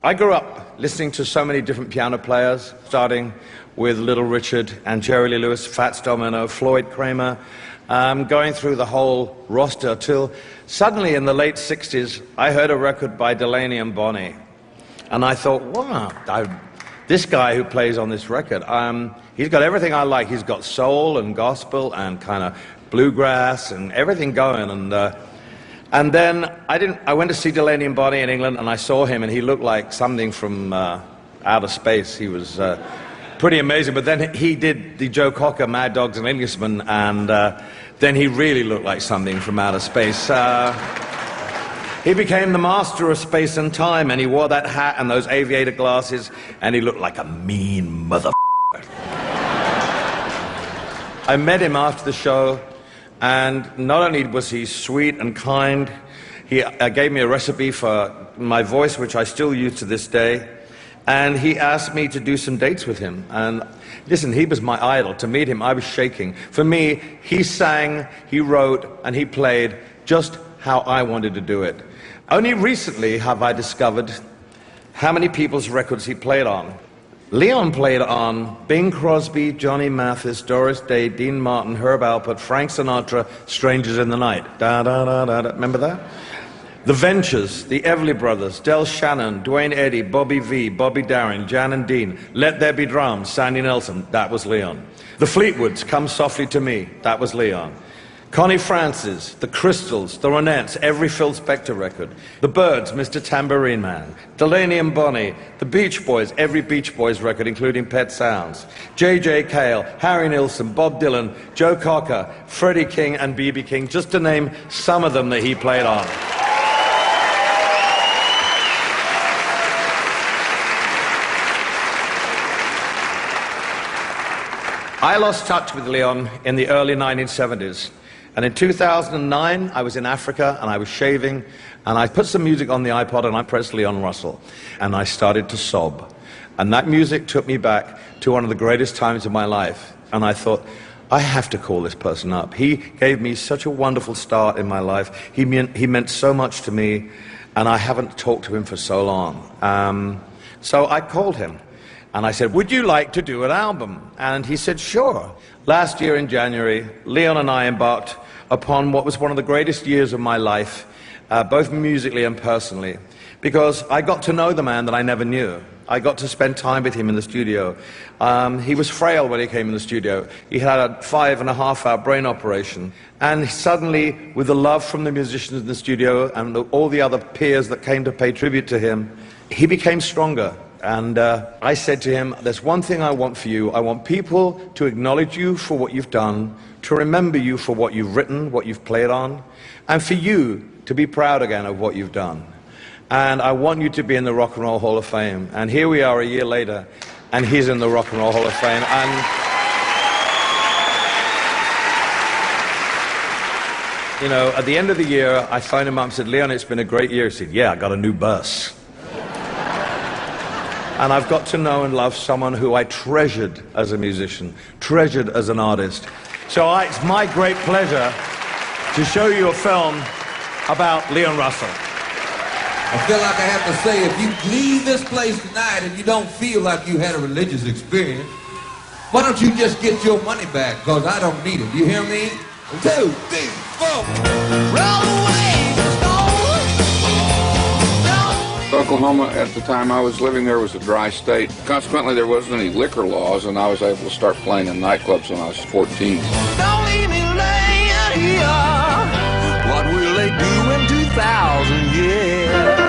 I grew up listening to so many different piano players, starting with Little Richard and Jerry Lee Lewis, Fats Domino, Floyd Kramer, going through the whole roster till suddenly in the late 60s, I heard a record by Delaney and Bonnie. And I thought, wow, this guy who plays on this record, he's got everything I like. He's got soul and gospel and kind of bluegrass and everything going. And then I went to see Delaney and Bonnie in England, and I saw him, and he looked like something from outer space. He was pretty amazing. But then he did the Joe Cocker Mad Dogs and Englishmen, and then he really looked like something from outer space. He became the master of space and time, and he wore that hat and those aviator glasses, and he looked like a mean motherfucker. I met him after the show, and not only was he sweet and kind, he gave me a recipe for my voice, which I still use to this day, and he asked me to do some dates with him. And listen, he was my idol. To meet him, I was shaking. For me, he sang, he wrote, and he played just how I wanted to do it. Only recently have I discovered how many people's records he played on. Leon played on Bing Crosby, Johnny Mathis, Doris Day, Dean Martin, Herb Alpert, Frank Sinatra, Strangers in the Night. Da, da, da, da, da. Remember that? The Ventures, the Everly Brothers, Del Shannon, Dwayne Eddy, Bobby V, Bobby Darin, Jan and Dean, Let There Be Drums, Sandy Nelson, that was Leon. The Fleetwoods, Come Softly to Me, that was Leon. Connie Francis, the Crystals, the Ronettes, every Phil Spector record. The Byrds, Mr. Tambourine Man. Delaney and Bonnie, the Beach Boys, every Beach Boys record, including Pet Sounds. J.J. Cale, Harry Nilsson, Bob Dylan, Joe Cocker, Freddie King, and B.B. King, just to name some of them that he played on. I lost touch with Leon in the early 1970s. And in 2009, I was in Africa, and I was shaving, and I put some music on the iPod, and I pressed Leon Russell, and I started to sob. And that music took me back to one of the greatest times of my life. And I thought, I have to call this person up. He gave me such a wonderful start in my life. He meant so much to me, and I haven't talked to him for so long. So I called him, and I said, would you like to do an album? And he said, sure. Last year in January, Leon and I embarked upon what was one of the greatest years of my life, both musically and personally, because I got to know the man that I never knew. I got to spend time with him in the studio. He was frail when he came in the studio. He had a 5.5-hour brain operation. And suddenly, with the love from the musicians in the studio and all the other peers that came to pay tribute to him, he became stronger. And I said to him, there's one thing I want for you. I want people to acknowledge you for what you've done, to remember you for what you've written, what you've played on, and for you to be proud again of what you've done. And I want you to be in the Rock and Roll Hall of Fame. And here we are a year later, and he's in the Rock and Roll Hall of Fame. And you know, at the end of the year, I phoned him up and said, Leon, it's been a great year. He said, yeah, I got a new bus. And I've got to know and love someone who I treasured as a musician, treasured as an artist. So it's my great pleasure to show you a film about Leon Russell. I feel like I have to say, if you leave this place tonight and you don't feel like you had a religious experience, why don't you just get your money back, because I don't need it. You hear me? 2, 3, 4. Roll away. Oklahoma, at the time I was living there, was a dry state. Consequently, there wasn't any liquor laws, and I was able to start playing in nightclubs when I was 14. Don't leave me laying here. What will they do in 2,000 years?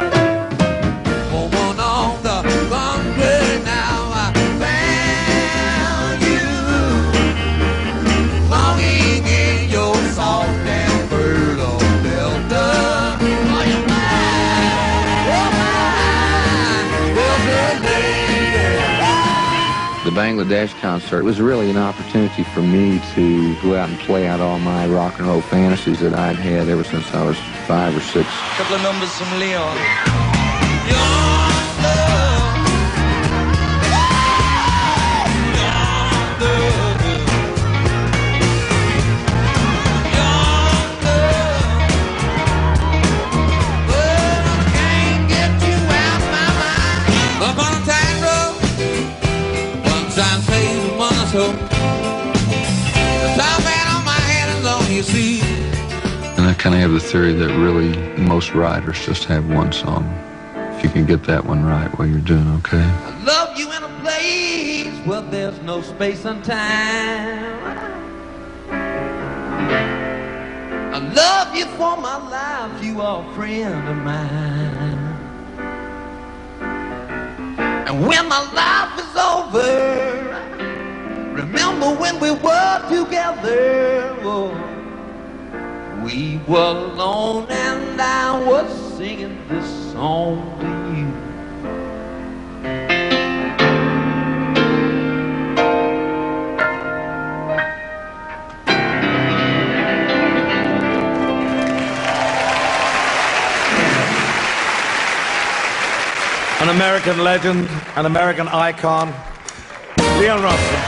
Woman on the runway now, I found you. Longing in your soft and fertile delta. The Bangladesh concert was really an opportunity for me to go out and play out all my rock and roll fantasies that I'd had ever since I was 5 or 6. A couple of numbers from Leon. so the top hat on my head is on your seat. And I kind of have the theory that really most writers just have one song. If you can get that one right, well, you're doing okay. I love you in a place where there's no space and time. I love you for my life, you are a friend of mine. And when my life is over, remember when we were together. Oh, we were alone and I was singing this song to you. An American legend, an American icon, Leon Russell.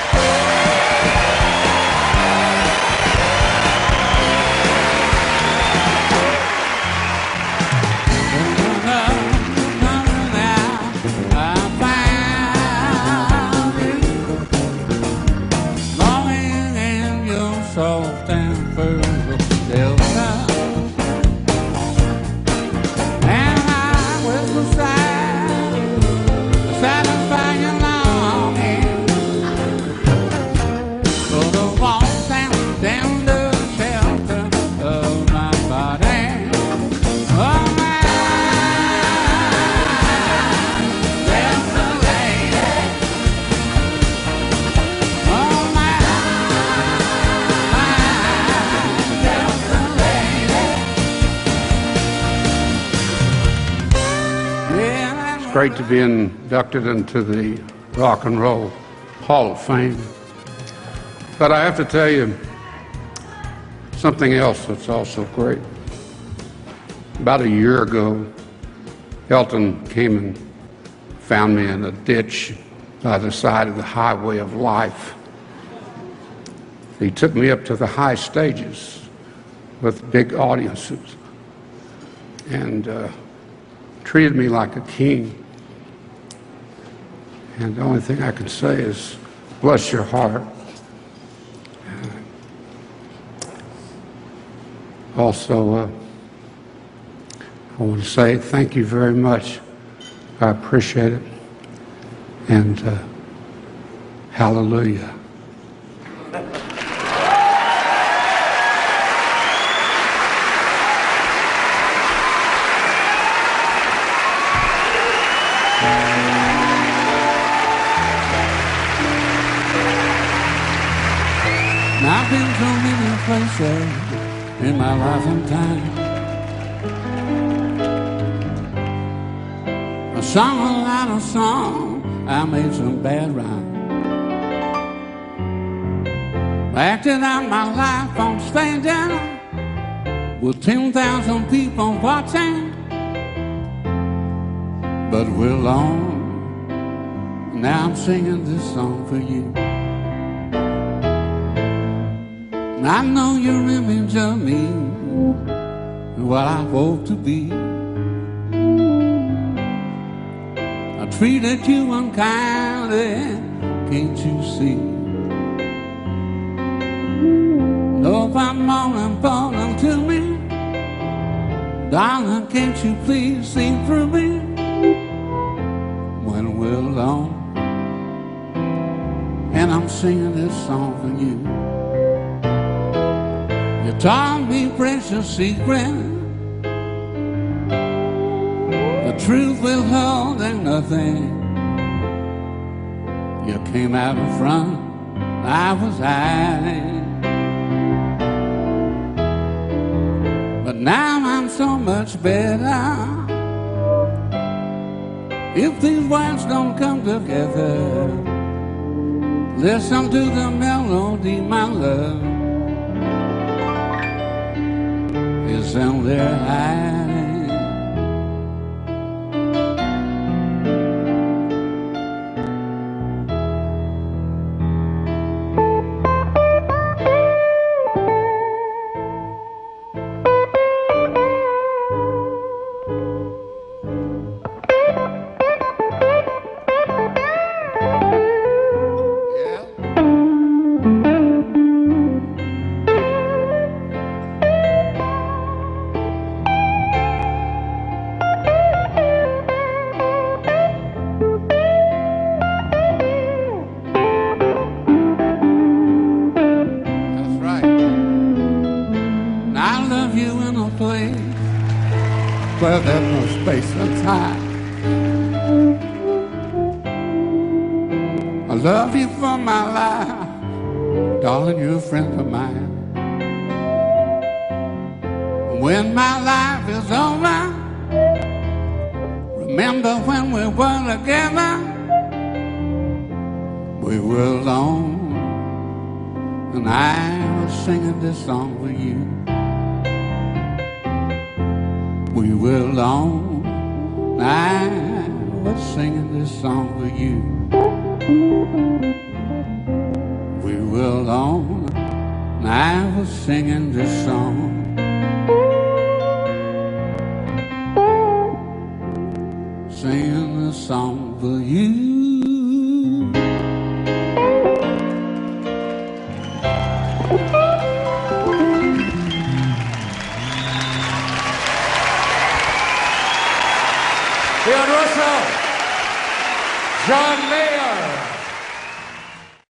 Great to be inducted into the Rock and Roll Hall of Fame. But I have to tell you something else that's also great. About a year ago, Elton came and found me in a ditch by the side of the highway of life. He took me up to the high stages with big audiences and treated me like a king. And the only thing I can say is, bless your heart. Also, I want to say thank you very much. I appreciate it. And hallelujah. I've been to many places in my life and time. I sung a lot of songs, I made some bad rhymes. Acted out my life on stage with 10,000 people watching. But we're alone, now I'm singing this song for you. I know your image of me and what I hope to be. I treated you unkindly, can't you see? Know if I'm more important to me, darling, can't you please see through me? When we're alone and I'm singing this song for you. You taught me precious secrets, the truth withholding nothing. You came out in front, I was hiding. But now I'm so much better. If these words don't come together, listen to the melody, my love. Is in there hiding. Yeah. space and time. I love you for my life, darling, you're a friend of mine. When my life is over, remember when we were together. We were alone, and I was singing this song for you. We were alone, and I was singing this song for you. We were alone, and I was singing this song. Singing this song for you. Leon Russell, John Lee.